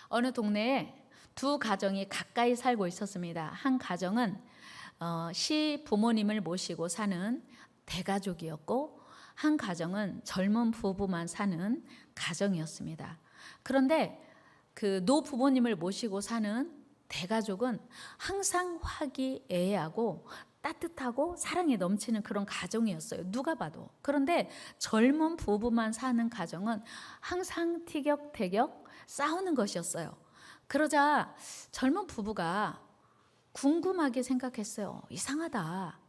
어느 동네에 두 가정이 가까이 살고 있었습니다. 한 가정은 시 부모님을 모시고 사는 대가족이었고, 한 가정은 젊은 부부만 사는 가정이었습니다. 그런데 그 노부모님을 모시고 사는 대가족은 항상 화기애애하고 따뜻하고 사랑이 넘치는 그런 가정이었어요, 누가 봐도. 그런데 젊은 부부만 사는 가정은 항상 티격태격 싸우는 것이었어요. 그러자 젊은 부부가 궁금하게 생각했어요. 이상하다.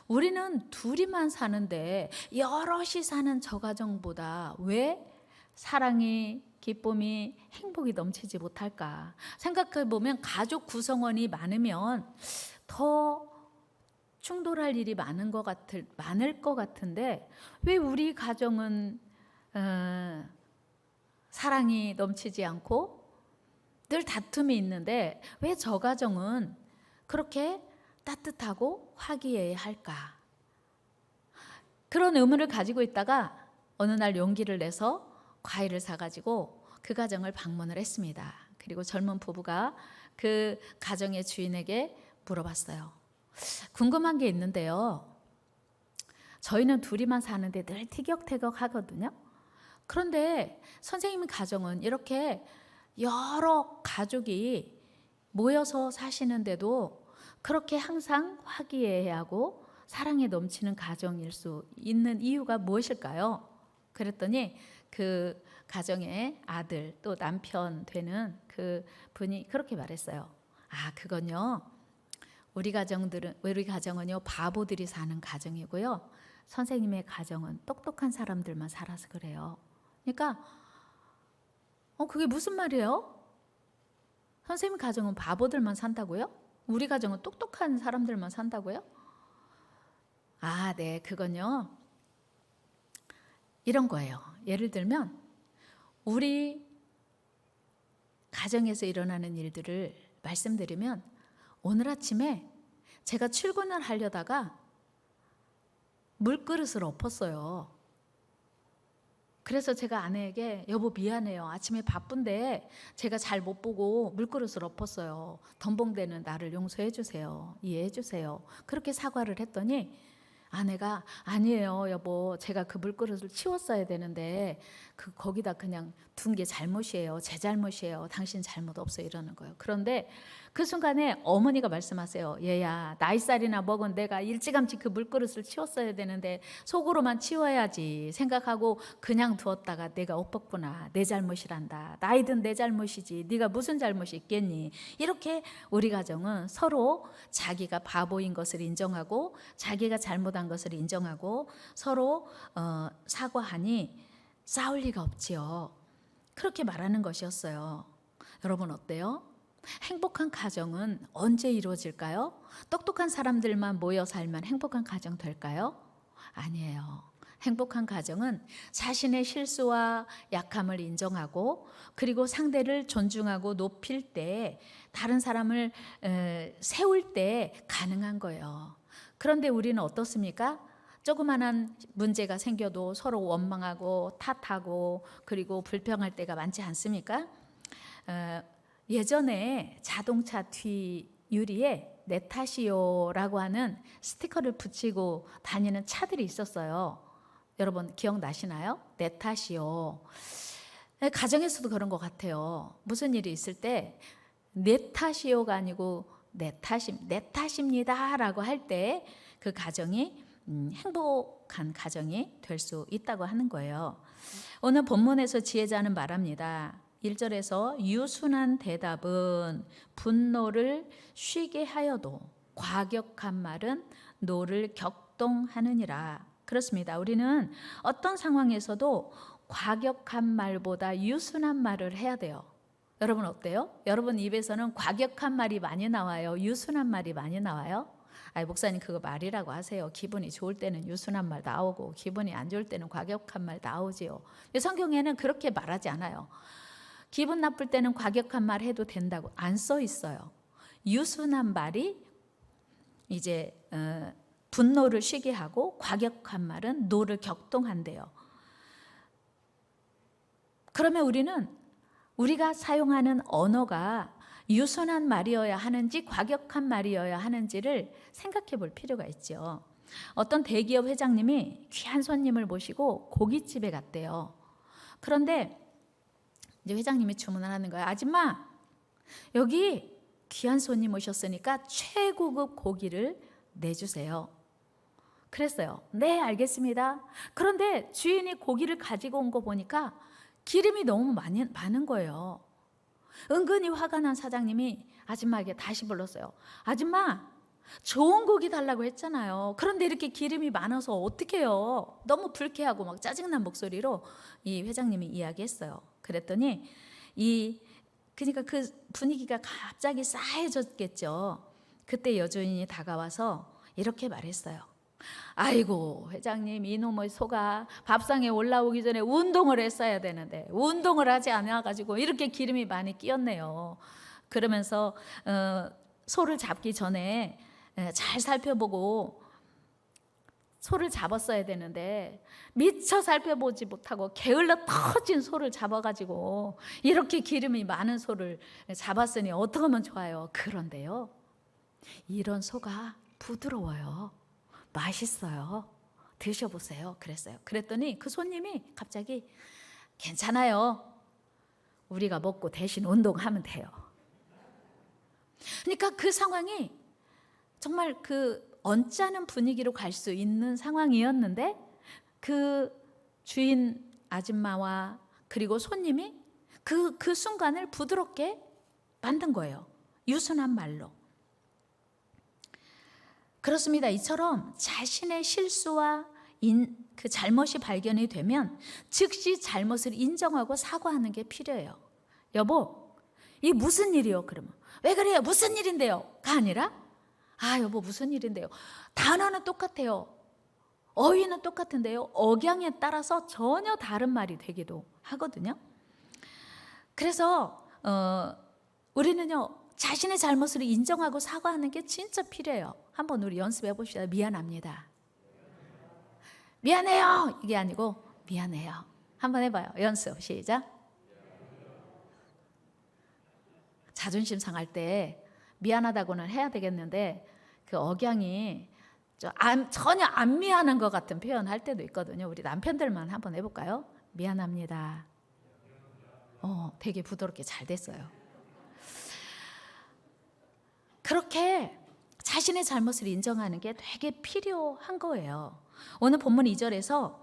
우리는 둘이만 사는데 여럿이 사는 저 가정보다 왜 사랑이, 기쁨이, 행복이 넘치지 못할까? 생각해 보면 가족 구성원이 많으면 더 충돌할 일이 많을 것 같은데, 왜 우리 가정은 사랑이 넘치지 않고 늘 다툼이 있는데 왜 저 가정은 그렇게 따뜻하고 화기애애할까? 그런 의문을 가지고 있다가 어느 날 용기를 내서 과일을 사가지고 그 가정을 방문을 했습니다. 그리고 젊은 부부가 그 가정의 주인에게 물어봤어요. 궁금한 게 있는데요. 저희는 둘이만 사는데 늘 티격태격 하거든요. 그런데 선생님 가정은 이렇게 여러 가족이 모여서 사시는데도 그렇게 항상 화기애애하고 사랑에 넘치는 가정일 수 있는 이유가 무엇일까요? 그랬더니 그 가정의 아들 또 남편 되는 그 분이 그렇게 말했어요. 그건요, 우리 가정은요 바보들이 사는 가정이고요, 선생님의 가정은 똑똑한 사람들만 살아서 그래요. 그러니까 그게 무슨 말이에요? 선생님 가정은 바보들만 산다고요? 우리 가정은 똑똑한 사람들만 산다고요? 네, 그건요 이런 거예요. 예를 들면 우리 가정에서 일어나는 일들을 말씀드리면, 오늘 아침에 제가 출근을 하려다가 물그릇을 엎었어요. 그래서 제가 아내에게 여보 미안해요. 아침에 바쁜데 제가 잘 못 보고 물그릇을 엎었어요. 덤벙대는 나를 용서해 주세요. 이해해 주세요. 그렇게 사과를 했더니 아내가 아니에요 여보, 제가 그 물그릇을 치웠어야 되는데 거기다 그냥 둔 게 잘못이에요. 제 잘못이에요. 당신 잘못 없어요. 이러는 거예요. 그런데 그 순간에 어머니가 말씀하세요. 얘야, 나이살이나 먹은 내가 일찌감치 그 물그릇을 치웠어야 되는데 속으로만 치워야지 생각하고 그냥 두었다가 내가 엎었구나. 내 잘못이란다. 나이든 내 잘못이지 네가 무슨 잘못이 있겠니. 이렇게 우리 가정은 서로 자기가 바보인 것을 인정하고 자기가 잘못한 것을 인정하고 서로 사과하니 싸울 리가 없지요. 그렇게 말하는 것이었어요. 여러분 어때요? 행복한 가정은 언제 이루어질까요? 똑똑한 사람들만 모여 살면 행복한 가정 될까요? 아니에요. 행복한 가정은 자신의 실수와 약함을 인정하고 그리고 상대를 존중하고 높일 때, 다른 사람을 세울 때 가능한 거예요. 그런데 우리는 어떻습니까? 조그만한 문제가 생겨도 서로 원망하고 탓하고 그리고 불평할 때가 많지 않습니까? 예전에 자동차 뒤 유리에 내 탓이요라고 하는 스티커를 붙이고 다니는 차들이 있었어요. 여러분 기억나시나요? 내 탓이요. 가정에서도 그런 것 같아요. 무슨 일이 있을 때 내 탓이요가 아니고 내 탓입니다라고 할 때 그 가정이 행복한 가정이 될 수 있다고 하는 거예요. 오늘 본문에서 지혜자는 말합니다. 1절에서 유순한 대답은 분노를 쉬게 하여도 과격한 말은 노를 격동하느니라. 그렇습니다. 우리는 어떤 상황에서도 과격한 말보다 유순한 말을 해야 돼요. 여러분 어때요? 여러분 입에서는 과격한 말이 많이 나와요? 유순한 말이 많이 나와요? 목사님 그거 말이라고 하세요. 기분이 좋을 때는 유순한 말 나오고 기분이 안 좋을 때는 과격한 말 나오지요. 성경에는 그렇게 말하지 않아요. 기분 나쁠 때는 과격한 말 해도 된다고 안 써 있어요. 유순한 말이 이제 분노를 쉬게 하고 과격한 말은 노를 격동한대요. 그러면 우리는 우리가 사용하는 언어가 유순한 말이어야 하는지 과격한 말이어야 하는지를 생각해 볼 필요가 있죠. 어떤 대기업 회장님이 귀한 손님을 모시고 고깃집에 갔대요. 그런데 이제 회장님이 주문을 하는 거예요. 아줌마, 여기 귀한 손님 오셨으니까 최고급 고기를 내주세요. 그랬어요. 네, 알겠습니다. 그런데 주인이 고기를 가지고 온 거 보니까 기름이 너무 많은 거예요. 은근히 화가 난 사장님이 아줌마에게 다시 불렀어요. 아줌마, 좋은 고기 달라고 했잖아요. 그런데 이렇게 기름이 많아서 어떡해요? 너무 불쾌하고 막 짜증난 목소리로 이 회장님이 이야기했어요. 그랬더니 그러니까 그 분위기가 갑자기 싸해졌겠죠. 그때 여주인이 다가와서 이렇게 말했어요. 아이고, 회장님, 이놈의 소가 밥상에 올라오기 전에 운동을 했어야 되는데 운동을 하지 않아가지고 이렇게 기름이 많이 끼었네요. 그러면서 소를 잡기 전에 잘 살펴보고 소를 잡았어야 되는데 미처 살펴보지 못하고 게을러 터진 소를 잡아가지고 이렇게 기름이 많은 소를 잡았으니 어떻게 하면 좋아요? 그런데요, 이런 소가 부드러워요. 맛있어요. 드셔보세요. 그랬어요. 그랬더니 그 손님이 갑자기 괜찮아요. 우리가 먹고 대신 운동하면 돼요. 그러니까 그 상황이 정말 그 언짢은 분위기로 갈 수 있는 상황이었는데 그 주인 아줌마와 그리고 손님이 그 순간을 부드럽게 만든 거예요. 유순한 말로. 그렇습니다. 이처럼 자신의 실수와 그 잘못이 발견이 되면 즉시 잘못을 인정하고 사과하는 게 필요해요. 여보, 이게 무슨 일이요? 그러면 왜 그래요? 무슨 일인데요?가 아니라 여보, 무슨 일인데요? 단어는 똑같아요. 어휘는 똑같은데요. 억양에 따라서 전혀 다른 말이 되기도 하거든요. 그래서 우리는요, 자신의 잘못을 인정하고 사과하는 게 진짜 필요해요. 한번 우리 연습해 봅시다. 미안합니다. 미안해요. 이게 아니고 미안해요. 한번 해봐요. 연습 시작. 자존심 상할 때 미안하다고는 해야 되겠는데 그 억양이 전혀 안 미안한 것 같은 표현할 때도 있거든요. 우리 남편들만 한번 해볼까요? 미안합니다. 되게 부드럽게 잘 됐어요. 그렇게 자신의 잘못을 인정하는 게 되게 필요한 거예요. 오늘 본문 2절에서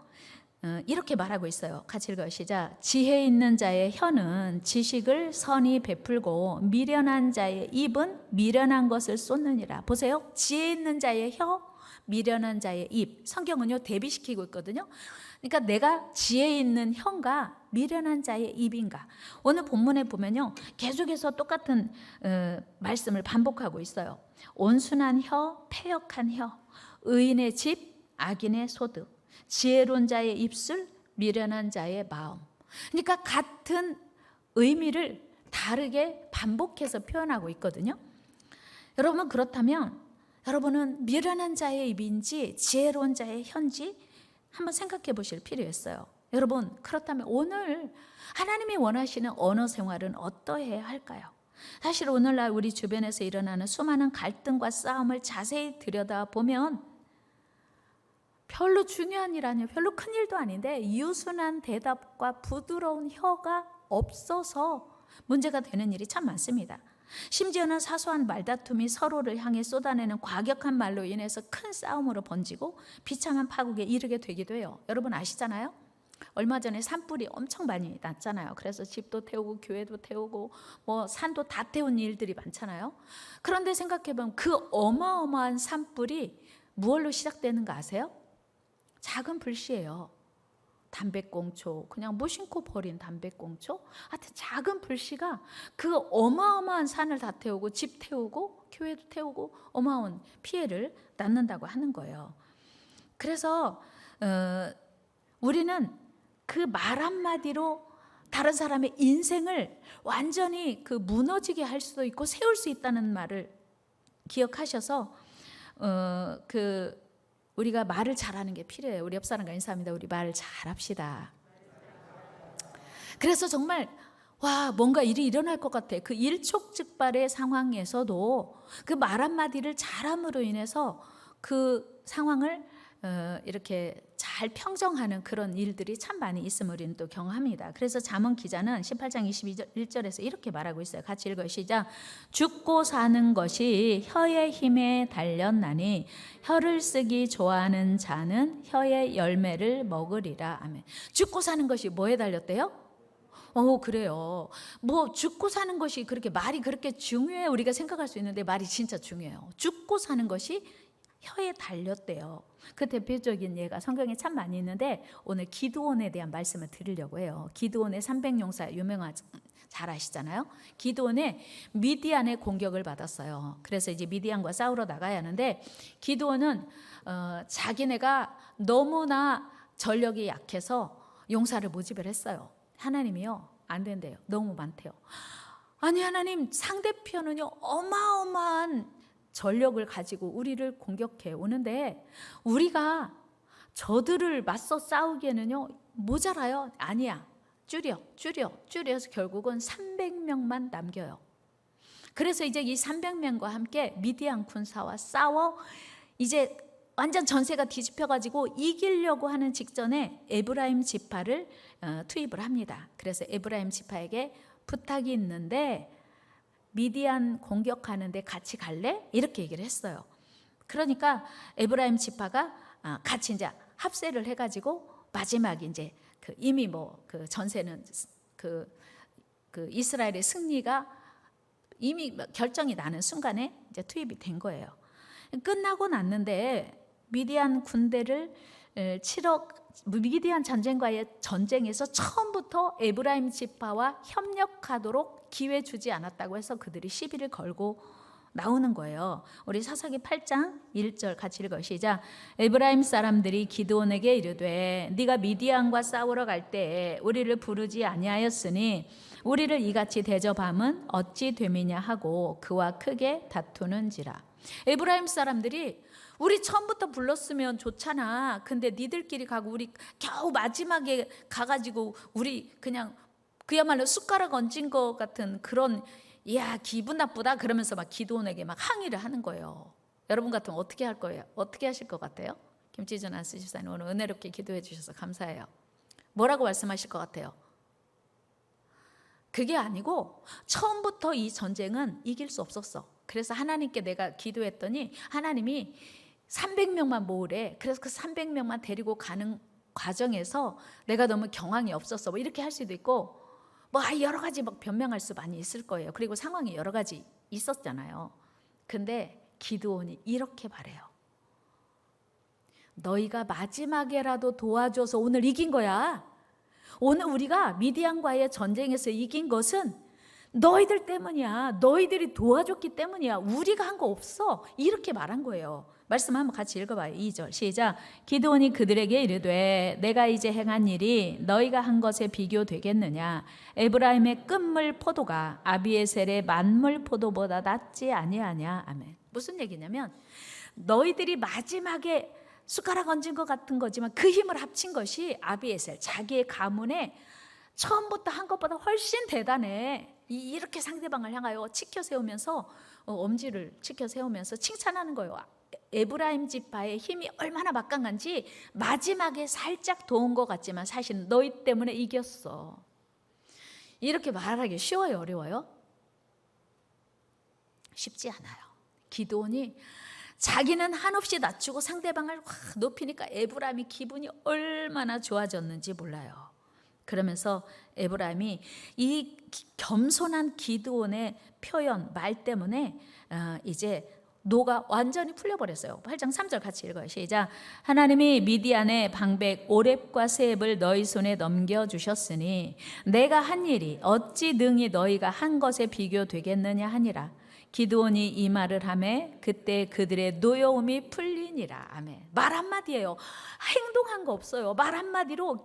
이렇게 말하고 있어요. 같이 읽어요. 시작. 지혜 있는 자의 혀는 지식을 선히 베풀고 미련한 자의 입은 미련한 것을 쏟느니라. 보세요. 지혜 있는 자의 혀, 미련한 자의 입. 성경은요, 대비시키고 있거든요. 그러니까 내가 지혜 있는 혀인가 미련한 자의 입인가. 오늘 본문에 보면요, 계속해서 똑같은 말씀을 반복하고 있어요. 온순한 혀, 패역한 혀, 의인의 집, 악인의 소득, 지혜로운 자의 입술, 미련한 자의 마음. 그러니까 같은 의미를 다르게 반복해서 표현하고 있거든요. 여러분, 그렇다면 여러분은 미련한 자의 입인지 지혜로운 자의 혀인지 한번 생각해 보실 필요 있어요. 여러분, 그렇다면 오늘 하나님이 원하시는 언어 생활은 어떠해야 할까요? 사실 오늘날 우리 주변에서 일어나는 수많은 갈등과 싸움을 자세히 들여다보면 별로 중요한 일 아니에요. 별로 큰 일도 아닌데 유순한 대답과 부드러운 혀가 없어서 문제가 되는 일이 참 많습니다. 심지어는 사소한 말다툼이 서로를 향해 쏟아내는 과격한 말로 인해서 큰 싸움으로 번지고 비참한 파국에 이르게 되기도 해요. 여러분 아시잖아요? 얼마 전에 산불이 엄청 많이 났잖아요. 그래서 집도 태우고 교회도 태우고 뭐 산도 다 태운 일들이 많잖아요. 그런데 생각해보면 그 어마어마한 산불이 무엇로 시작되는 거 아세요? 작은 불씨예요. 담배꽁초, 그냥 무심코 버린 담배꽁초, 하여튼 작은 불씨가 그 어마어마한 산을 다 태우고 집 태우고 교회도 태우고 어마어마한 피해를 낳는다고 하는 거예요. 그래서 우리는 그 말 한마디로 다른 사람의 인생을 완전히 그 무너지게 할 수도 있고 세울 수 있다는 말을 기억하셔서 우리가 말을 잘하는 게 필요해요. 우리 옆 사람과 인사합니다. 우리 말 잘합시다. 그래서 정말 와, 뭔가 일이 일어날 것 같아. 그 일촉즉발의 상황에서도 그 말 한마디를 잘함으로 인해서 그 상황을 이렇게 잘 평정하는 그런 일들이 참 많이 있음을 우리는 또 경험합니다. 그래서 잠언 기자는 18장 21절에서 이렇게 말하고 있어요. 같이 읽어요. 시작. 죽고 사는 것이 혀의 힘에 달렸나니 혀를 쓰기 좋아하는 자는 혀의 열매를 먹으리라. 아멘. 죽고 사는 것이 뭐에 달렸대요? 그래요. 뭐 죽고 사는 것이 그렇게 말이 그렇게 중요해 우리가 생각할 수 있는데 말이 진짜 중요해요. 죽고 사는 것이 혀에 달렸대요. 그 대표적인 예가 성경에 참 많이 있는데 오늘 기드온에 대한 말씀을 드리려고 해요. 기드온의 300용사 유명하죠. 잘 아시잖아요. 기드온의 미디안의 공격을 받았어요. 그래서 이제 미디안과 싸우러 나가야 하는데 기드온은 자기네가 너무나 전력이 약해서 용사를 모집을 했어요. 하나님이요, 안 된대요. 너무 많대요. 아니 하나님, 상대편은요 어마어마한 전력을 가지고 우리를 공격해 오는데 우리가 저들을 맞서 싸우기에는요 모자라요. 아니야, 줄여서 결국은 300명만 남겨요. 그래서 이제 이 300명과 함께 미디안 군사와 싸워 이제 완전 전세가 뒤집혀가지고 이기려고 하는 직전에 에브라임 지파를 투입을 합니다. 그래서 에브라임 지파에게 부탁이 있는데 미디안 공격하는데 같이 갈래? 이렇게 얘기를 했어요. 그러니까 에브라임 지파가 같이 이제 합세를 해가지고 마지막 이제 이미 뭐 그 전세는 그 이스라엘의 승리가 이미 결정이 나는 순간에 이제 투입이 된 거예요. 끝나고 났는데 미디안 군대를 미디안 전쟁과의 전쟁에서 처음부터 에브라임 지파와 협력하도록 기회 주지 않았다고 해서 그들이 시비를 걸고 나오는 거예요. 우리 사사기 8장 1절 같이 읽어 시작. 에브라임 사람들이 기드온에게 이르되 네가 미디안과 싸우러 갈 때에 우리를 부르지 아니하였으니 우리를 이같이 대접함은 어찌 됨이냐 하고 그와 크게 다투는지라. 에브라임 사람들이 우리 처음부터 불렀으면 좋잖아. 근데 니들끼리 가고 우리 겨우 마지막에 가가지고 우리 그냥 그야말로 숟가락 얹은 것 같은 그런, 이야 기분 나쁘다 그러면서 막 기드온에게 막 항의를 하는 거예요. 여러분 같으면 어떻게 할 거예요? 어떻게 하실 것 같아요? 김지준 안쓰집사님 오늘 은혜롭게 기도해 주셔서 감사해요. 뭐라고 말씀하실 것 같아요? 그게 아니고 처음부터 이 전쟁은 이길 수 없었어. 그래서 하나님께 내가 기도했더니 하나님이 300명만 모으래. 그래서 그 300명만 데리고 가는 과정에서 내가 너무 경황이 없었어. 뭐 이렇게 할 수도 있고 뭐 여러 가지 막 변명할 수 많이 있을 거예요. 그리고 상황이 여러 가지 있었잖아요. 근데 기드온이 이렇게 말해요. 너희가 마지막에라도 도와줘서 오늘 이긴 거야. 오늘 우리가 미디안과의 전쟁에서 이긴 것은 너희들 때문이야. 너희들이 도와줬기 때문이야. 우리가 한 거 없어. 이렇게 말한 거예요. 말씀 한번 같이 읽어봐요. 2절 시작. 기드온이 그들에게 이르되 내가 이제 행한 일이 너희가 한 것에 비교되겠느냐. 에브라임의 끝물 포도가 아비에셀의 만물 포도보다 낫지 아니하냐. 아멘. 무슨 얘기냐면 너희들이 마지막에 숟가락 얹은 것 같은 거지만 그 힘을 합친 것이 아비에셀 자기의 가문에 처음부터 한 것보다 훨씬 대단해. 이렇게 상대방을 향하여 치켜 세우면서 엄지를 치켜 세우면서 칭찬하는 거예요. 에브라임 지파의 힘이 얼마나 막강한지 마지막에 살짝 도운 것 같지만 사실은 너희 때문에 이겼어. 이렇게 말하기 쉬워요? 어려워요? 쉽지 않아요. 기드온이 자기는 한없이 낮추고 상대방을 확 높이니까 에브라임이 기분이 얼마나 좋아졌는지 몰라요. 그러면서 에브라임이 이 겸손한 기드온의 표현, 말 때문에 이제 노가 완전히 풀려버렸어요. 8장 3절 같이 읽어요. 시작. 하나님이 미디안의 방백 오렙과 세heb을 너희 손에 넘겨주셨으니 내가 한 일이 어찌 능히 너희가 한 것에 비교되겠느냐 하니라. 기드온이 이 말을 하매 그때 그들의 노여움이 풀리니라. 아멘. 말 한마디예요. 행동한 거 없어요. 말 한마디로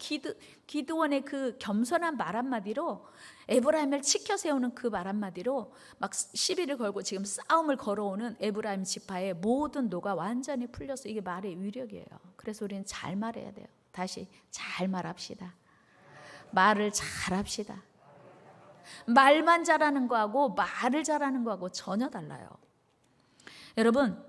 기드온의 그 겸손한 말 한마디로 에브라임을 치켜 세우는 그 말 한마디로 막 시비를 걸고 지금 싸움을 걸어오는 에브라임 지파의 모든 노가 완전히 풀려서 이게 말의 위력이에요. 그래서 우리는 잘 말해야 돼요. 다시 잘 말합시다. 말을 잘 합시다. 말만 잘하는 거하고 말을 잘하는 거하고 전혀 달라요. 여러분,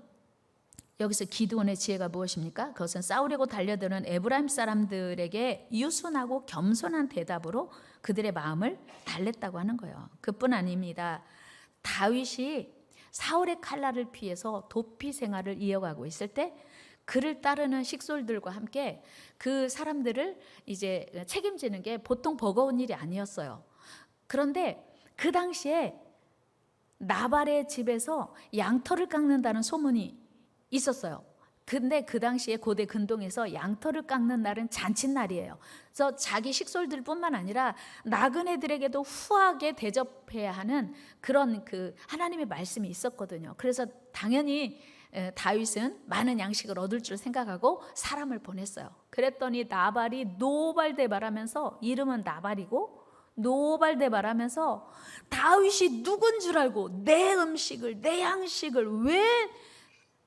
여기서 기드온의 지혜가 무엇입니까? 그것은 싸우려고 달려드는 에브라임 사람들에게 유순하고 겸손한 대답으로 그들의 마음을 달랬다고 하는 거예요. 그뿐 아닙니다. 다윗이 사울의 칼날을 피해서 도피 생활을 이어가고 있을 때 그를 따르는 식솔들과 함께 그 사람들을 이제 책임지는 게 보통 버거운 일이 아니었어요. 그런데 그 당시에 나발의 집에서 양털을 깎는다는 소문이 있었어요. 근데 그 당시에 고대 근동에서 양털을 깎는 날은 잔칫날이에요. 그래서 자기 식솔들뿐만 아니라 나그네들에게도 후하게 대접해야 하는 그런 그 하나님의 말씀이 있었거든요. 그래서 당연히 다윗은 많은 양식을 얻을 줄 생각하고 사람을 보냈어요. 그랬더니 나발이 노발대발하면서, 이름은 나발이고 노발대발하면서 다윗이 누군 줄 알고 내 음식을, 내 양식을 왜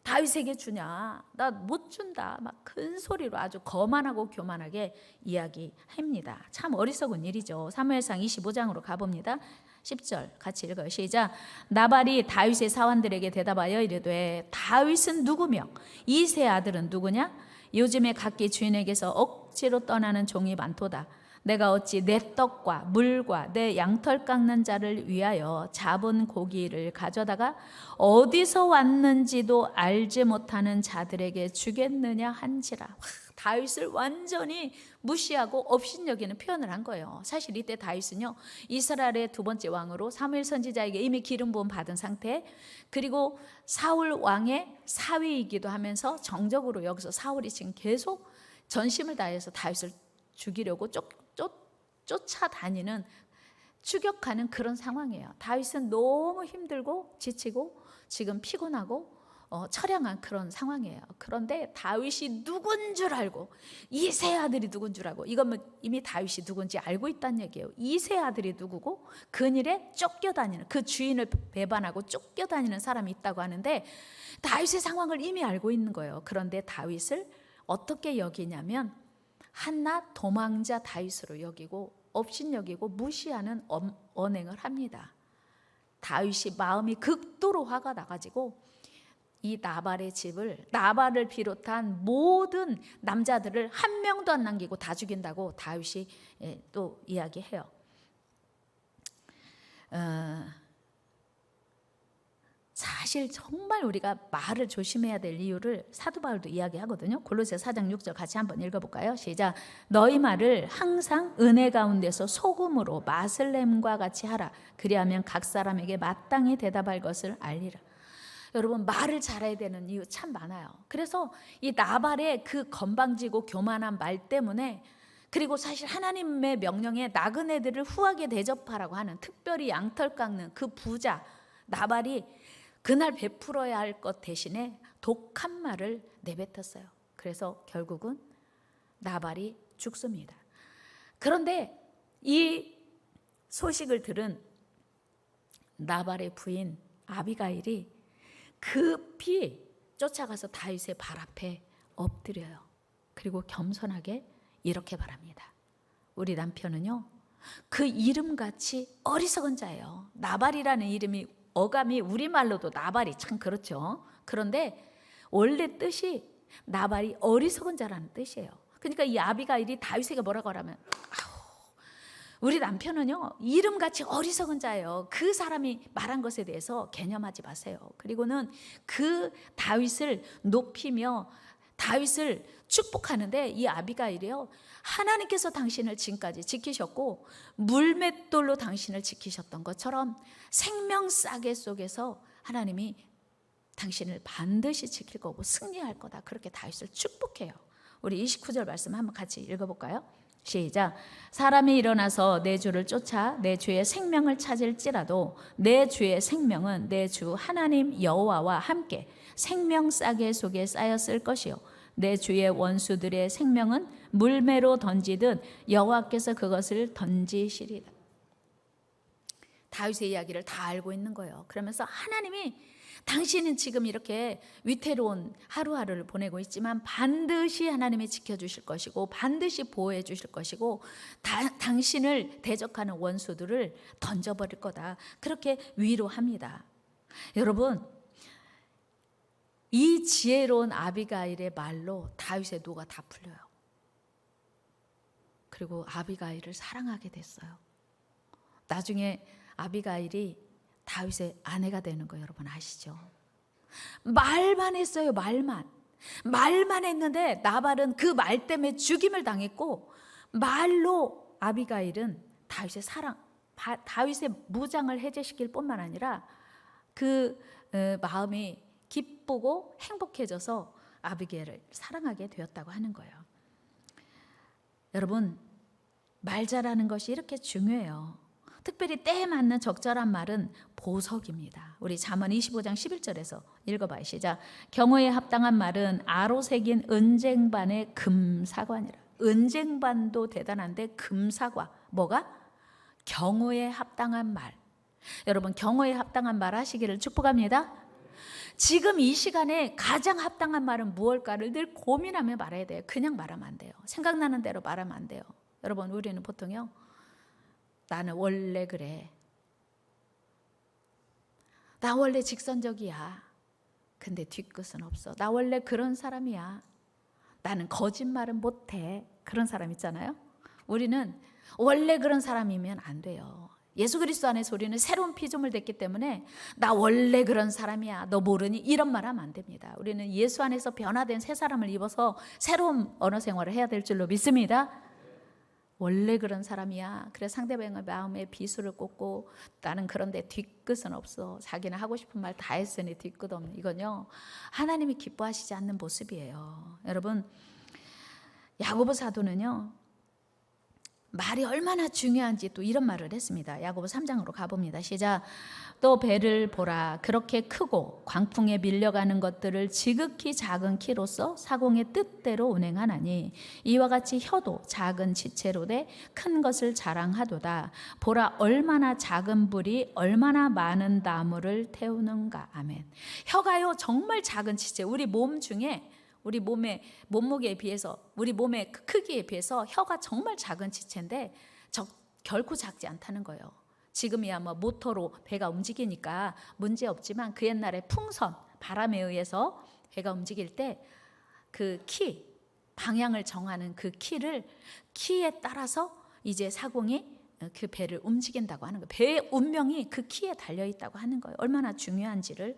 다윗에게 주냐, 나 못 준다, 막 큰 소리로 아주 거만하고 교만하게 이야기합니다. 참 어리석은 일이죠. 사무엘상 25장으로 가봅니다. 10절 같이 읽어요. 시작. 나발이 다윗의 사원들에게 대답하여 이르되 다윗은 누구며 이 세 아들은 누구냐? 요즘에 각기 주인에게서 억지로 떠나는 종이 많도다. 내가 어찌 내 떡과 물과 내 양털 깎는 자를 위하여 잡은 고기를 가져다가 어디서 왔는지도 알지 못하는 자들에게 주겠느냐 한지라. 다윗을 완전히 무시하고 업신여기는 표현을 한 거예요. 사실 이때 다윗은요, 이스라엘의 두 번째 왕으로 사무엘 선지자에게 이미 기름 부음 받은 상태, 그리고 사울 왕의 사위이기도 하면서 정적으로 여기서 사울이 지금 계속 전심을 다해서 다윗을 죽이려고 쫓아다니는, 추격하는 그런 상황이에요. 다윗은 너무 힘들고 지치고 지금 피곤하고 처량한 그런 상황이에요. 그런데 다윗이 누군 줄 알고, 이 세 아들이 누군 줄 알고, 이건 이미 다윗이 누군지 알고 있다는 얘기예요. 이 세 아들이 누구고 근일에 쫓겨다니는, 그 주인을 배반하고 쫓겨다니는 사람이 있다고 하는데 다윗의 상황을 이미 알고 있는 거예요. 그런데 다윗을 어떻게 여기냐면 한낱 도망자 다윗으로 여기고 업신여기고 무시하는 언행을 합니다. 다윗이 마음이 극도로 화가 나가지고 이 나발의 집을, 나발을 비롯한 모든 남자들을 한 명도 안 남기고 다 죽인다고 다윗이 또 이야기해요. 사실 정말 우리가 말을 조심해야 될 이유를 사도 바울도 이야기하거든요. 골로새 4장 6절 같이 한번 읽어볼까요? 시작. 너희 말을 항상 은혜 가운데서 소금으로 맛을 냄과 같이 하라. 그리하면 각 사람에게 마땅히 대답할 것을 알리라. 여러분, 말을 잘해야 되는 이유 참 많아요. 그래서 이 나발의 그 건방지고 교만한 말 때문에, 그리고 사실 하나님의 명령에 나그네들을 후하게 대접하라고 하는, 특별히 양털 깎는 그 부자 나발이 그날 베풀어야 할 것 대신에 독한 말을 내뱉었어요. 그래서 결국은 나발이 죽습니다. 그런데 이 소식을 들은 나발의 부인 아비가일이 급히 쫓아가서 다윗의 발 앞에 엎드려요. 그리고 겸손하게 이렇게 말합니다. 우리 남편은요, 그 이름같이 어리석은 자예요. 나발이라는 이름이 어감이 우리말로도 나발이 참 그렇죠. 그런데 원래 뜻이 나발이 어리석은 자라는 뜻이에요. 그러니까 이 아비가일이 다윗에게 뭐라고 하라면, 우리 남편은요 이름같이 어리석은 자예요. 그 사람이 말한 것에 대해서 개념하지 마세요. 그리고는 그 다윗을 높이며 다윗을 축복하는데, 이 아비가일이요, 하나님께서 당신을 지금까지 지키셨고 물맷돌로 당신을 지키셨던 것처럼 생명싸개 속에서 하나님이 당신을 반드시 지킬 거고 승리할 거다, 그렇게 다윗을 축복해요. 우리 29절 말씀 한번 같이 읽어볼까요? 시작. 사람이 일어나서 내 주를 쫓아 내 주의 생명을 찾을지라도 내 주의 생명은 내 주 하나님 여호와와 함께 생명싸개 속에 쌓였을 것이요 내 주의 원수들의 생명은 물매로 던지듯 여호와께서 그것을 던지시리라. 다윗의 이야기를 다 알고 있는 거예요. 그러면서 하나님이 당신은 지금 이렇게 위태로운 하루하루를 보내고 있지만 반드시 하나님이 지켜주실 것이고 반드시 보호해 주실 것이고 당신을 대적하는 원수들을 던져버릴 거다. 그렇게 위로합니다. 여러분, 이 지혜로운 아비가일의 말로 다윗의 노가 다 풀려요. 그리고 아비가일을 사랑하게 됐어요. 나중에 아비가일이 다윗의 아내가 되는 거 여러분 아시죠? 말만 했어요. 말만 했는데 나발은 그 말 때문에 죽임을 당했고, 말로 아비가일은 다윗의 다윗의 무장을 해제시킬 뿐만 아니라 그 마음이 기쁘고 행복해져서 아비게일을 사랑하게 되었다고 하는 거예요. 여러분, 말 잘하는 것이 이렇게 중요해요. 특별히 때에 맞는 적절한 말은 보석입니다. 우리 잠언 25장 11절에서 읽어봐요. 시작. 경어에 합당한 말은 아로 새긴 은쟁반의 금사관이라. 은쟁반도 대단한데 금사과. 뭐가? 경어에 합당한 말. 여러분, 경어에 합당한 말 하시기를 축복합니다. 지금 이 시간에 가장 합당한 말은 무엇일까를 늘 고민하며 말해야 돼요. 그냥 말하면 안 돼요. 생각나는 대로 말하면 안 돼요. 여러분, 우리는 보통요, 나는 원래 그래. 나 원래 직선적이야. 근데 뒤끝은 없어. 나 원래 그런 사람이야. 나는 거짓말은 못해. 그런 사람 있잖아요. 우리는 원래 그런 사람이면 안 돼요. 예수 그리스도 안에서 우리는 새로운 피조물 됐기 때문에 나 원래 그런 사람이야. 너 모르니? 이런 말 하면 안 됩니다. 우리는 예수 안에서 변화된 새 사람을 입어서 새로운 언어 생활을 해야 될 줄로 믿습니다. 원래 그런 사람이야. 그래서 상대방의 마음에 비수를 꽂고 나는 그런데 뒤끝은 없어. 자기는 하고 싶은 말 다 했으니 뒤끝 없는. 이건요, 하나님이 기뻐하시지 않는 모습이에요. 여러분, 야고보 사도는요, 말이 얼마나 중요한지 또 이런 말을 했습니다. 야고보 3장으로 가봅니다. 시작. 또 배를 보라. 그렇게 크고 광풍에 밀려가는 것들을 지극히 작은 키로서 사공의 뜻대로 운행하나니 이와 같이 혀도 작은 지체로 돼 큰 것을 자랑하도다. 보라, 얼마나 작은 불이 얼마나 많은 나무를 태우는가. 아멘. 혀가요, 정말 작은 지체. 우리 몸 중에 우리 몸의 몸무게에 비해서, 우리 몸의 크기에 비해서 혀가 정말 작은 지체인데 결코 작지 않다는 거예요. 지금이야 뭐 모터로 배가 움직이니까 문제 없지만 그 옛날에 풍선, 바람에 의해서 배가 움직일 때 그 키, 방향을 정하는 그 키에 따라서 이제 사공이 그 배를 움직인다고 하는 거예요. 배의 운명이 그 키에 달려 있다고 하는 거예요. 얼마나 중요한지를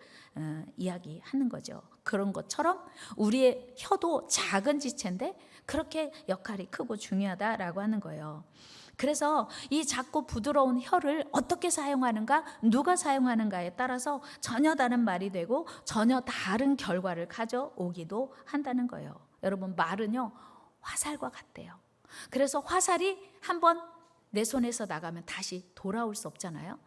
이야기하는 거죠. 그런 것처럼 우리의 혀도 작은 지체인데 그렇게 역할이 크고 중요하다라고 하는 거예요. 그래서 이 작고 부드러운 혀를 어떻게 사용하는가, 누가 사용하는가에 따라서 전혀 다른 말이 되고 전혀 다른 결과를 가져오기도 한다는 거예요. 여러분, 말은요, 화살과 같대요. 그래서 화살이 한번 내 손에서 나가면 다시 돌아올 수 없잖아요.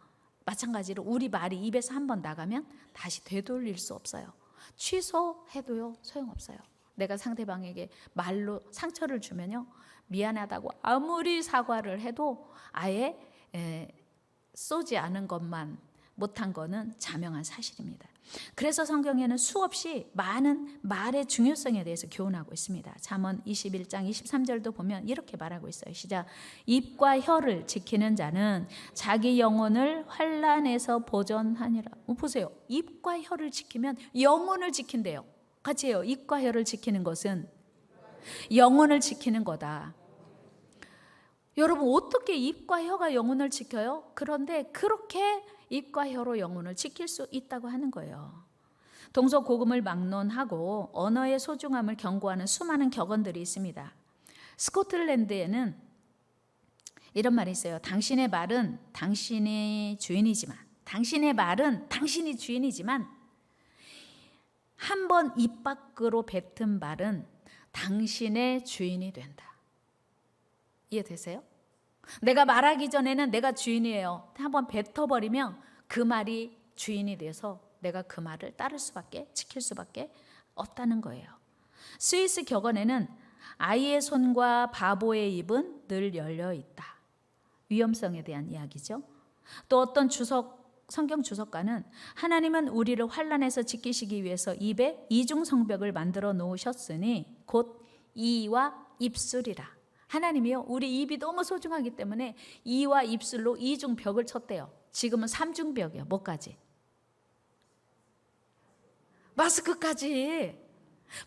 마찬가지로 우리 말이 입에서 한번 나가면 다시 되돌릴 수 없어요. 취소해도요, 소용없어요. 내가 상대방에게 말로 상처를 주면요, 미안하다고 아무리 사과를 해도 아예 쏘지 않은 것만 못한 거는 자명한 사실입니다. 그래서 성경에는 수없이 많은 말의 중요성에 대해서 교훈하고 있습니다. 잠언 21장 23절도 보면 이렇게 말하고 있어요. 시작. 입과 혀를 지키는 자는 자기 영혼을 환난에서 보전하니라. 보세요. 입과 혀를 지키면 영혼을 지킨대요. 같이 해요. 입과 혀를 지키는 것은 영혼을 지키는 거다. 여러분, 어떻게 입과 혀가 영혼을 지켜요? 그런데 그렇게 입과 혀로 영혼을 지킬 수 있다고 하는 거예요. 동서고금을 막론하고 언어의 소중함을 경고하는 수많은 격언들이 있습니다. 스코틀랜드에는 이런 말이 있어요. 당신의 말은 당신이 주인이지만, 당신의 말은 당신이 주인이지만 한 번 입 밖으로 뱉은 말은 당신의 주인이 된다. 이해되세요? 내가 말하기 전에는 내가 주인이에요. 한번 뱉어버리면 그 말이 주인이 돼서 내가 그 말을 따를 수밖에, 지킬 수밖에 없다는 거예요. 스위스 격언에는 아이의 손과 바보의 입은 늘 열려 있다. 위험성에 대한 이야기죠. 또 어떤 성경 주석가는 하나님은 우리를 환난에서 지키시기 위해서 입에 이중성벽을 만들어 놓으셨으니 곧 이와 입술이라. 하나님이요, 우리 입이 너무 소중하기 때문에 이와 입술로 이중벽을 쳤대요. 지금은 삼중벽이에요. 뭐까지? 마스크까지.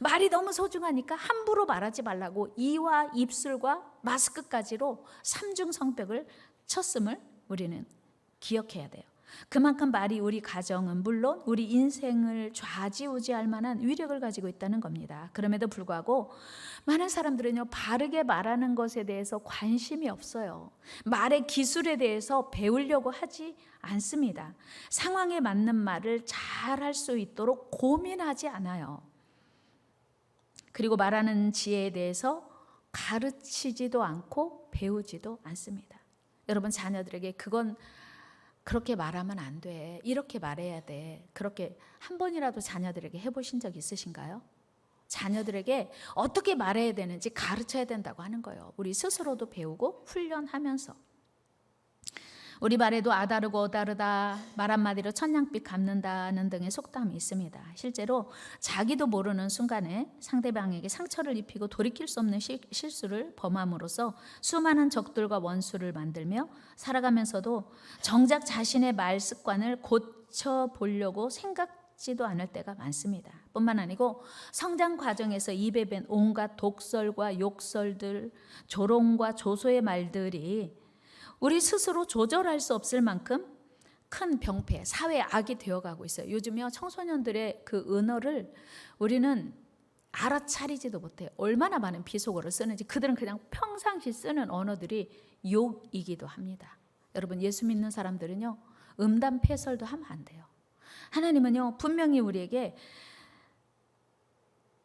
말이 너무 소중하니까 함부로 말하지 말라고 이와 입술과 마스크까지로 삼중성벽을 쳤음을 우리는 기억해야 돼요. 그만큼 말이 우리 가정은 물론 우리 인생을 좌지우지할 만한 위력을 가지고 있다는 겁니다. 그럼에도 불구하고 많은 사람들은요, 바르게 말하는 것에 대해서 관심이 없어요. 말의 기술에 대해서 배우려고 하지 않습니다. 상황에 맞는 말을 잘 할 수 있도록 고민하지 않아요. 그리고 말하는 지혜에 대해서 가르치지도 않고 배우지도 않습니다. 여러분, 자녀들에게 그건 그렇게 말하면 안 돼, 이렇게 말해야 돼, 그렇게 한 번이라도 자녀들에게 해보신 적 있으신가요? 자녀들에게 어떻게 말해야 되는지 가르쳐야 된다고 하는 거예요. 우리 스스로도 배우고 훈련하면서. 우리 말에도 아다르고 어다르다, 말 한마디로 천냥빛 갚는다는 등의 속담이 있습니다. 실제로 자기도 모르는 순간에 상대방에게 상처를 입히고 돌이킬 수 없는 실수를 범함으로써 수많은 적들과 원수를 만들며 살아가면서도 정작 자신의 말 습관을 고쳐보려고 생각지도 않을 때가 많습니다. 뿐만 아니고 성장 과정에서 입에 밴 온갖 독설과 욕설들, 조롱과 조소의 말들이 우리 스스로 조절할 수 없을 만큼 큰 병폐, 사회 악이 되어가고 있어요. 요즘요, 청소년들의 그 언어를 우리는 알아차리지도 못해요. 얼마나 많은 비속어를 쓰는지. 그들은 그냥 평상시 쓰는 언어들이 욕이기도 합니다. 여러분, 예수 믿는 사람들은요, 음담패설도 하면 안 돼요. 하나님은요, 분명히 우리에게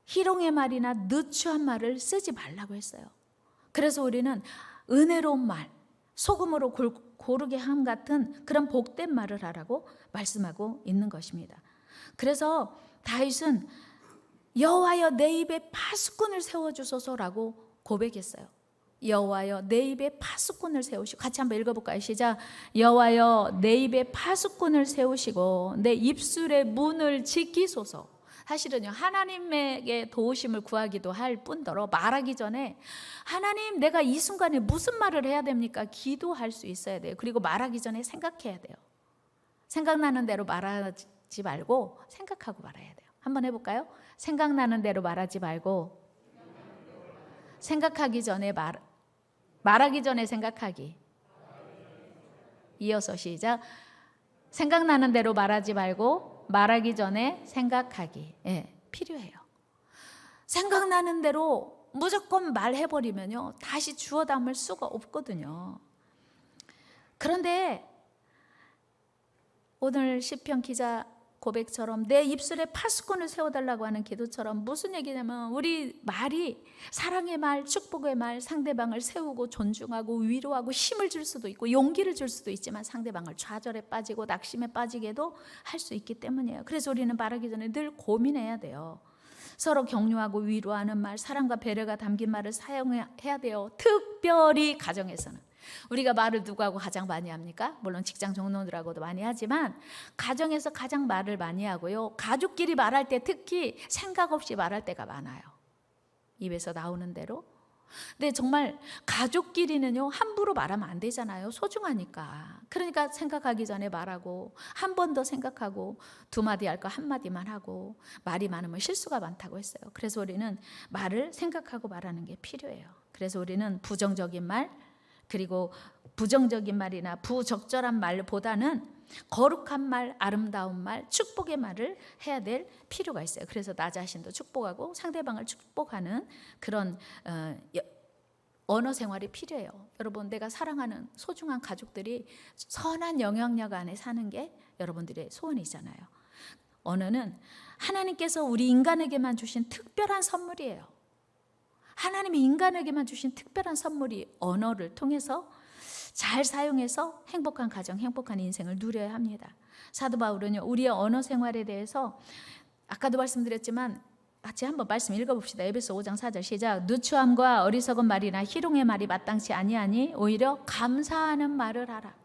희롱의 말이나 느추한 말을 쓰지 말라고 했어요. 그래서 우리는 은혜로운 말, 소금으로 고르게 함 같은 그런 복된 말을 하라고 말씀하고 있는 것입니다. 그래서 다윗은 여호와여 내 입에 파수꾼을 세워주소서라고 고백했어요. 여호와여 내 입에 파수꾼을 세우시고, 같이 한번 읽어볼까요? 시작. 여호와여 내 입에 파수꾼을 세우시고 내 입술의 문을 지키소서. 사실은요, 하나님에게 도우심을 구하기도 할 뿐더러 말하기 전에 하나님, 내가 이 순간에 무슨 말을 해야 됩니까? 기도할 수 있어야 돼요. 그리고 말하기 전에 생각해야 돼요. 생각나는 대로 말하지 말고 생각하고 말해야 돼요. 한번 해볼까요? 생각나는 대로 말하지 말고 생각하기 전에 말하기 전에 생각하기. 이어서 시작. 생각나는 대로 말하지 말고 말하기 전에 생각하기. 필요해요. 생각나는 대로 무조건 말해버리면요, 다시 주워 담을 수가 없거든요. 그런데 오늘 시편 기자 고백처럼 내 입술에 파수꾼을 세워달라고 하는 기도처럼 무슨 얘기냐면, 우리 말이 사랑의 말, 축복의 말, 상대방을 세우고 존중하고 위로하고 힘을 줄 수도 있고 용기를 줄 수도 있지만 상대방을 좌절에 빠지고 낙심에 빠지게도 할 수 있기 때문이에요. 그래서 우리는 말하기 전에 늘 고민해야 돼요. 서로 격려하고 위로하는 말, 사랑과 배려가 담긴 말을 사용해야 돼요. 특별히 가정에서는. 우리가 말을 누구하고 가장 많이 합니까? 물론 직장 동료들하고도 많이 하지만 가정에서 가장 말을 많이 하고요, 가족끼리 말할 때 특히 생각 없이 말할 때가 많아요. 입에서 나오는 대로. 근데 정말 가족끼리는요, 함부로 말하면 안 되잖아요. 소중하니까. 그러니까 생각하기 전에 말하고, 한 번 더 생각하고, 두 마디 할 거 한 마디만 하고, 말이 많으면 실수가 많다고 했어요. 그래서 우리는 말을 생각하고 말하는 게 필요해요. 그래서 우리는 부정적인 말, 그리고 부정적인 말이나 부적절한 말보다는 거룩한 말, 아름다운 말, 축복의 말을 해야 될 필요가 있어요. 그래서 나 자신도 축복하고 상대방을 축복하는 그런 언어 생활이 필요해요. 여러분, 내가 사랑하는 소중한 가족들이 선한 영향력 안에 사는 게 여러분들의 소원이잖아요. 언어는 하나님께서 우리 인간에게만 주신 특별한 선물이에요. 하나님이 인간에게만 주신 특별한 선물이 언어를 통해서 잘 사용해서 행복한 가정, 행복한 인생을 누려야 합니다. 사도 바울은요, 우리의 언어 생활에 대해서 아까도 말씀드렸지만 같이 한번 말씀 읽어봅시다. 에베소 5장 4절 시작. 누추함과 어리석은 말이나 희롱의 말이 마땅치 아니하니 오히려 감사하는 말을 하라.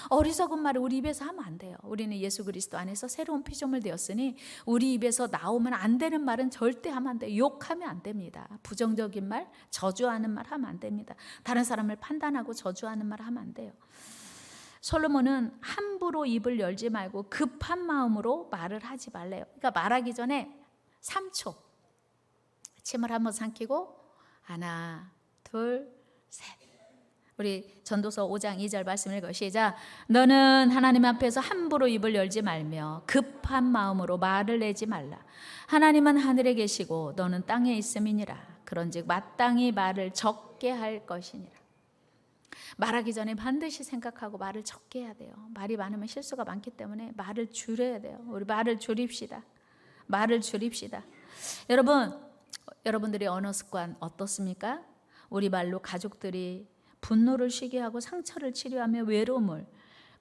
어리석은 말을 우리 입에서 하면 안 돼요. 우리는 예수 그리스도 안에서 새로운 피조물 되었으니 우리 입에서 나오면 안 되는 말은 절대 하면 안 돼요. 욕하면 안 됩니다. 부정적인 말, 저주하는 말 하면 안 됩니다. 다른 사람을 판단하고 저주하는 말 하면 안 돼요. 솔로몬은 함부로 입을 열지 말고 급한 마음으로 말을 하지 말래요. 그러니까 말하기 전에 3초 침을 한번 삼키고 하나, 둘, 셋. 우리 전도서 5장 2절 말씀 읽어 시작. 너는 하나님 앞에서 함부로 입을 열지 말며 급한 마음으로 말을 내지 말라. 하나님은 하늘에 계시고 너는 땅에 있음이니라. 그런즉 마땅히 말을 적게 할 것이니라. 말하기 전에 반드시 생각하고 말을 적게 해야 돼요. 말이 많으면 실수가 많기 때문에 말을 줄여야 돼요. 우리 말을 줄입시다. 말을 줄입시다. 여러분들의 언어 습관 어떻습니까? 우리 말로 가족들이 분노를 쉬게 하고 상처를 치료하며 외로움을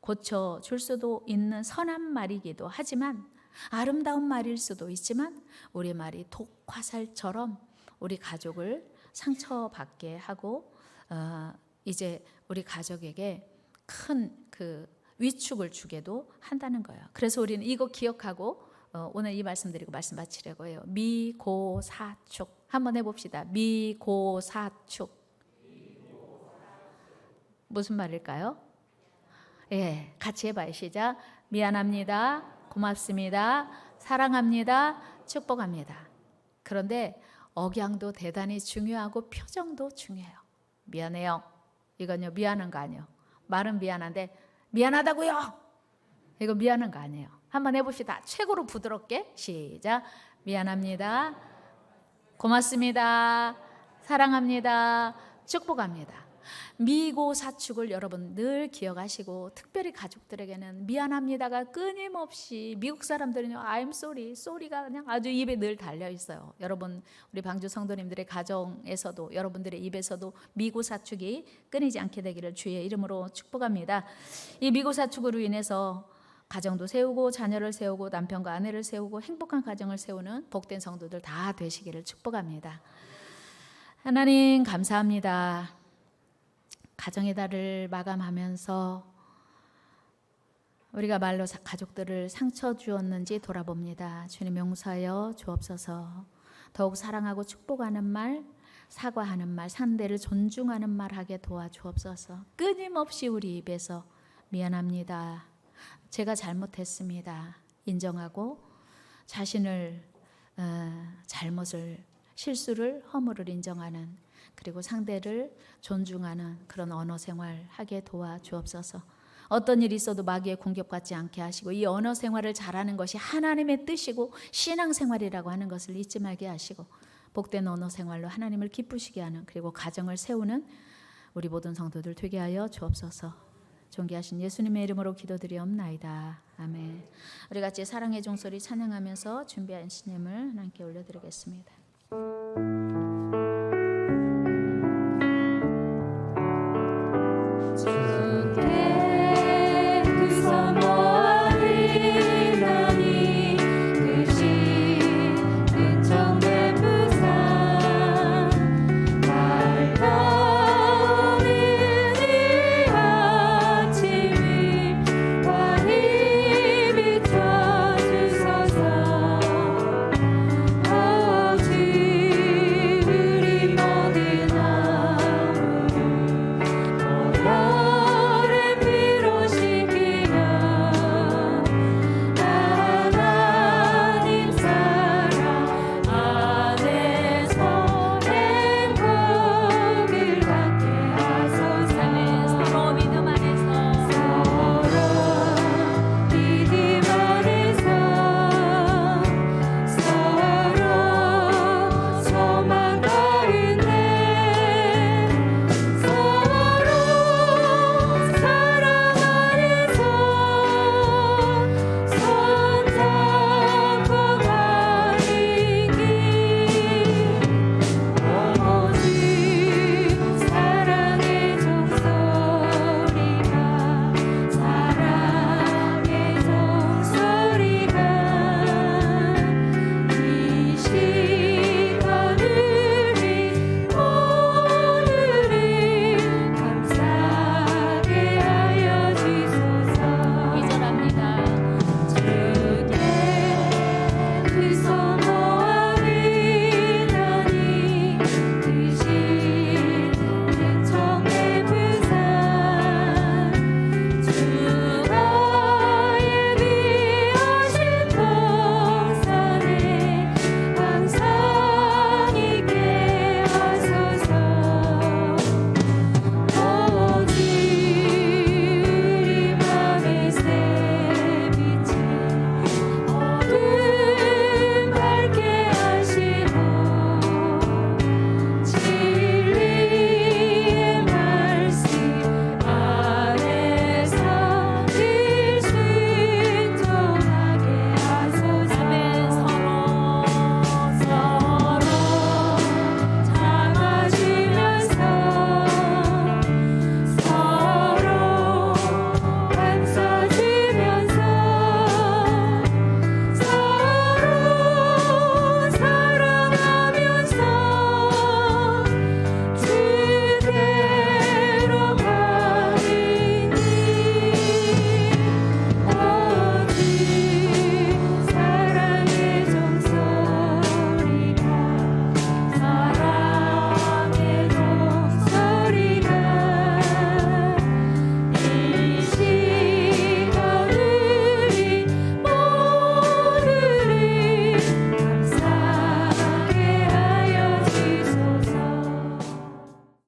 고쳐줄 수도 있는 선한 말이기도 하지만, 아름다운 말일 수도 있지만 우리 말이 독화살처럼 우리 가족을 상처받게 하고 이제 우리 가족에게 큰 그 위축을 주게도 한다는 거예요. 그래서 우리는 이거 기억하고 오늘 이 말씀 드리고 말씀 마치려고 해요. 미고사축 한번 해봅시다. 미고사축 무슨 말일까요? 예, 같이 해봐요. 시작. 미안합니다. 고맙습니다. 사랑합니다. 축복합니다. 그런데 억양도 대단히 중요하고 표정도 중요해요. 미안해요. 이건요, 미안한 거 아니에요. 말은 미안한데 미안하다고요. 이거 미안한 거 아니에요. 한번 해봅시다. 최고로 부드럽게 시작. 미안합니다. 고맙습니다. 사랑합니다. 축복합니다. 미고사축을 여러분 늘 기억하시고, 특별히 가족들에게는 미안합니다가 끊임없이, 미국 사람들은요 I'm sorry, sorry가 그냥 아주 입에 늘 달려 있어요. 여러분, 우리 방주 성도님들의 가정에서도 여러분들의 입에서도 미고사축이 끊이지 않게 되기를 주의 이름으로 축복합니다. 이 미고사축으로 인해서 가정도 세우고 자녀를 세우고 남편과 아내를 세우고 행복한 가정을 세우는 복된 성도들 다 되시기를 축복합니다. 하나님 감사합니다. 가정의 달을 마감하면서 우리가 말로 가족들을 상처 주었는지 돌아봅니다. 주님 용서하여 주옵소서. 더욱 사랑하고 축복하는 말, 사과하는 말, 상대를 존중하는 말 하게 도와주옵소서. 끊임없이 우리 입에서 미안합니다. 제가 잘못했습니다. 인정하고 자신을 잘못을, 실수를, 허물을 인정하는, 그리고 상대를 존중하는 그런 언어 생활 하게 도와주옵소서. 어떤 일이 있어도 마귀의 공격받지 않게 하시고, 이 언어 생활을 잘하는 것이 하나님의 뜻이고 신앙생활이라고 하는 것을 잊지 말게 하시고, 복된 언어 생활로 하나님을 기쁘시게 하는, 그리고 가정을 세우는 우리 모든 성도들 되게 하여 주옵소서. 존귀하신 예수님의 이름으로 기도드리옵나이다. 아멘. 우리 같이 사랑의 종소리 찬양하면서 준비한 신임을 하나님께 올려드리겠습니다.